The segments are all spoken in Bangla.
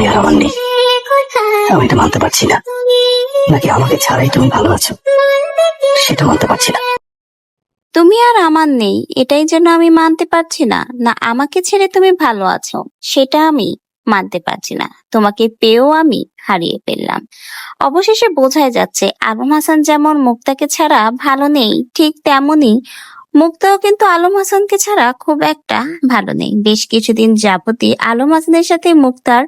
আর আমার নেই, আমি এটা মানতে পারছি না। নাকি আমাকে ছাড়াই তুমি ভালো আছো, সেটা মানতে পারছি না। তুমি আর আমার নেই এটাই যেন আমি মানতে পারছি না, না আমাকে ছেড়ে তুমি ভালো আছো সেটা আমি মানতে পারছি না। তোমাকে পেয়েও আমি হারিয়ে ফেললাম। অবশেষে বোঝাই যাচ্ছে আলম হাসান যেমন মুক্তাকে ছাড়া ভালো নেই, ঠিক তেমনি মুক্তাও কিন্তু আলম হাসানকে ছাড়া খুব একটা ভালো নেই। বেশ কিছুদিন যাবতই আলম হাসানের সাথে মুক্তার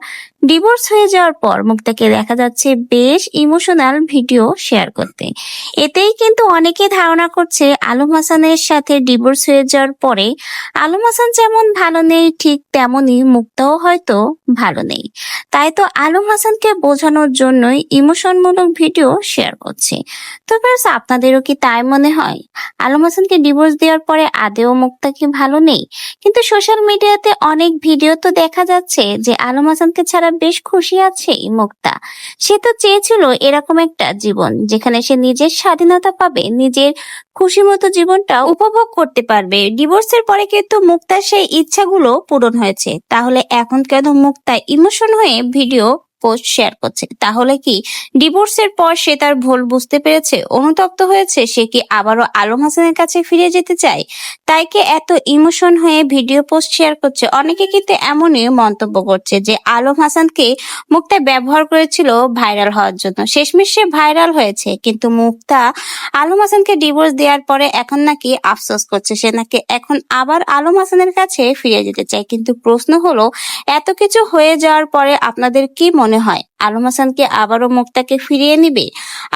ডিভোর্স হয়ে যাওয়ার পর মুক্তাকে দেখা যাচ্ছে বেশ ইমোশনাল ভিডিও শেয়ার করতে। এতেই কিন্তু অনেকে ধারণা করছে আলম হাসানের সাথে ডিভোর্স হয়ে যাওয়ার পরে আলম হাসান যেমন ভালো নেই, ঠিক তেমনি মুক্তাও হয়তো ভালো নেই। তাই তো আলম হাসানকে বোঝানোর জন্যই ইমোশনমূলক ভিডিও শেয়ার করছে। তো ব্যাস আপনাদেরও কি তাই মনে হয়? আলম হাসানকে ডিভোর্স দেওয়ার পরে আদেও মুক্তা কি ভালো নেই? কিন্তু সোশ্যাল মিডিয়াতে অনেক ভিডিও তো দেখা যাচ্ছে যে আলম হাসানকে ছাড়া বেশ খুশি আছে এই মুক্তা। সে তো চেয়েছিল এরকম একটা জীবন যেখানে সে নিজের স্বাধীনতা পাবে, নিজের খুশি মতো জীবনটা উপভোগ করতে পারবে। ডিভোর্সের পরে কিন্তু মুক্তার সেই ইচ্ছাগুলো পূরণ হয়েছে। তাহলে এখন কেন মুক্তা ইমোশন হয়ে ভিডিও পোস্ট শেয়ার করছে? তাহলে কি ডিভোর্সের পর সে তার ভুল বুঝতে পেরেছে, অনুতপ্ত হয়েছে, সে কি আবারও আলম হাসানের কাছে ফিরে যেতে চায়? তাই কি এত ইমোশন হয়ে ভিডিও পোস্ট শেয়ার করছে? অনেকে কিন্তু এমনই মন্তব্য করছে যে আলম হাসানকে মুক্তা ব্যবহার করেছিল ভাইরাল হওয়ার জন্য, শেষমেশ সে ভাইরাল হয়েছে। কিন্তু মুক্তা আলম হাসানকে ডিভোর্স দেওয়ার পরে এখন নাকি আফসোস করছে, সে নাকি এখন আবার আলম হাসানের কাছে ফিরে যেতে চায়। কিন্তু প্রশ্ন হলো, এত কিছু হয়ে যাওয়ার পরে আপনাদের কি মনে হয় আলম হাসান কি আবারও মুক্তাকে ফিরিয়ে নিবে?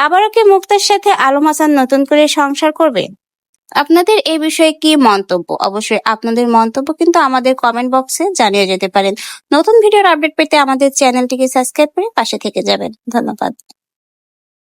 আবারও কি মুক্তার সাথে আলম হাসান নতুন করে সংসার করবে? আপনাদের এই বিষয়ে কি মন্তব্য? অবশ্যই আপনাদের মন্তব্য কিন্তু আমাদের কমেন্ট বক্সে জানিয়ে যেতে পারেন। নতুন ভিডিওর আপডেট পেতে আমাদের চ্যানেলটিকে সাবস্ক্রাইব করে পাশে থেকে যাবেন। ধন্যবাদ।